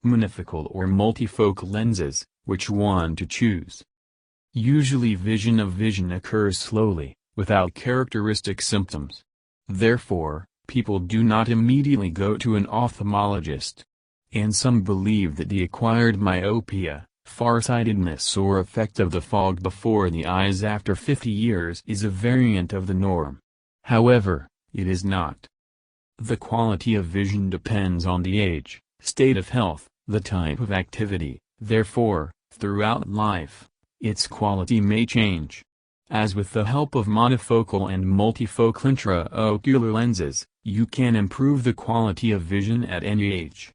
monofocal or multifocal lenses, which one to choose. Usually vision occurs slowly, without characteristic symptoms. Therefore, people do not immediately go to an ophthalmologist. And some believe that the acquired myopia, farsightedness or effect of the fog before the eyes after 50 years is a variant of the norm. However, it is not. The quality of vision depends on the age, state of health, the type of activity, therefore, throughout life, its quality may change. As with the help of monofocal and multifocal intraocular lenses, you can improve the quality of vision at any age.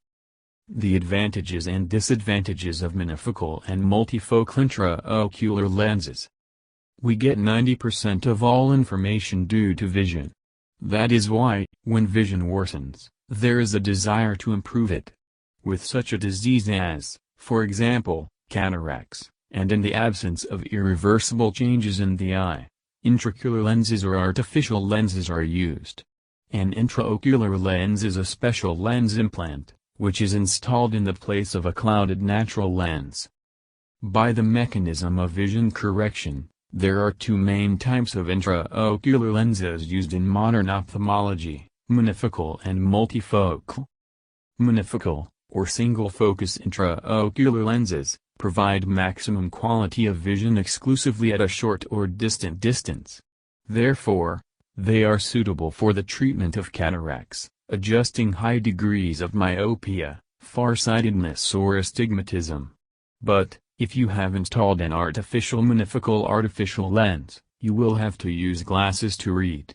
The advantages and disadvantages of monofocal and multifocal intraocular lenses. We get 90% of all information due to vision. That is why, when vision worsens, there is a desire to improve it. With such a disease as, for example, cataracts, and in the absence of irreversible changes in the eye, intraocular lenses or artificial lenses are used. An intraocular lens is a special lens implant, which is installed in the place of a clouded natural lens. By the mechanism of vision correction, there are two main types of intraocular lenses used in modern ophthalmology, monofocal and multifocal. Monofocal, or single-focus intraocular lenses, provide maximum quality of vision exclusively at a short or distant distance. Therefore, they are suitable for the treatment of cataracts, adjusting high degrees of myopia, farsightedness or astigmatism. But, if you have installed an artificial monofocal lens, you will have to use glasses to read.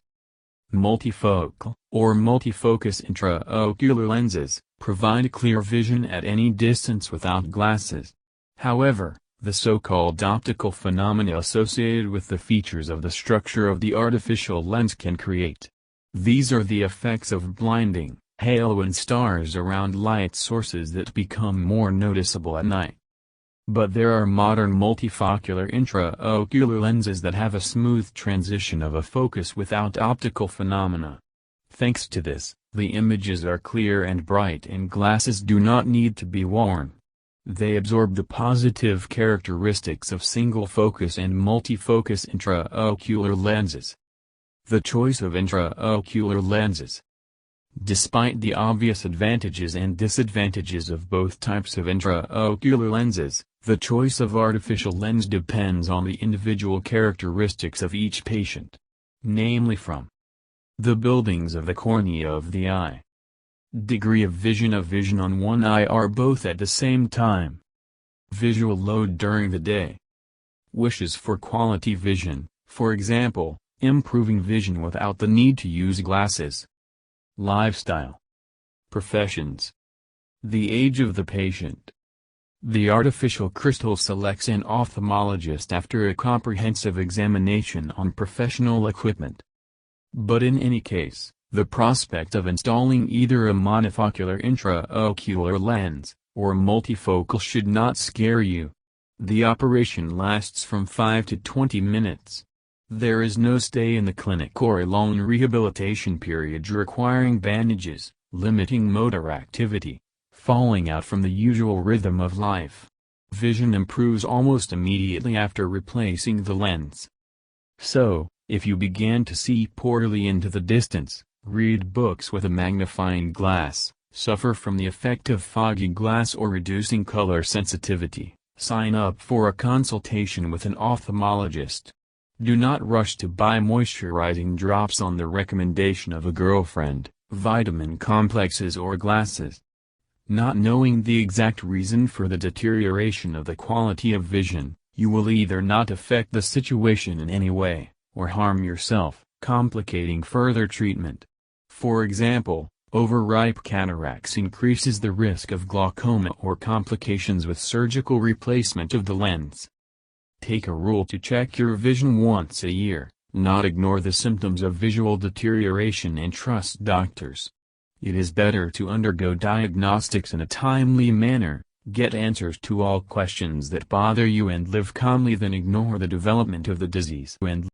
Multifocal, or multifocus intraocular lenses, provide clear vision at any distance without glasses. However, the so-called optical phenomena associated with the features of the structure of the artificial lens can create. These are the effects of blinding, halo and stars around light sources that become more noticeable at night. But there are modern multifocal intraocular lenses that have a smooth transition of a focus without optical phenomena. Thanks to this, the images are clear and bright and glasses do not need to be worn. They absorb the positive characteristics of single-focus and multifocus intraocular lenses. The choice of intraocular lenses. Despite the obvious advantages and disadvantages of both types of intraocular lenses, the choice of artificial lens depends on the individual characteristics of each patient. Namely from the buildings of the cornea of the eye, degree of vision on one eye or both at the same time, visual load during the day, wishes for quality vision, for example, improving vision without the need to use glasses, lifestyle, professions, the age of the patient. The artificial crystal selects an ophthalmologist after a comprehensive examination on professional equipment. But in any case, the prospect of installing either a monofocal intraocular lens, or multifocal should not scare you. The operation lasts from 5 to 20 minutes. There is no stay in the clinic or a long rehabilitation period requiring bandages, limiting motor activity, falling out from the usual rhythm of life. Vision improves almost immediately after replacing the lens. So, if you began to see poorly into the distance, read books with a magnifying glass, suffer from the effect of foggy glass or reducing color sensitivity, sign up for a consultation with an ophthalmologist. Do not rush to buy moisturizing drops on the recommendation of a girlfriend, vitamin complexes or glasses. Not knowing the exact reason for the deterioration of the quality of vision, you will either not affect the situation in any way, or harm yourself, complicating further treatment. For example, overripe cataracts increases the risk of glaucoma or complications with surgical replacement of the lens. Take a rule to check your vision once a year, not ignore the symptoms of visual deterioration and trust doctors. It is better to undergo diagnostics in a timely manner, get answers to all questions that bother you and live calmly than ignore the development of the disease and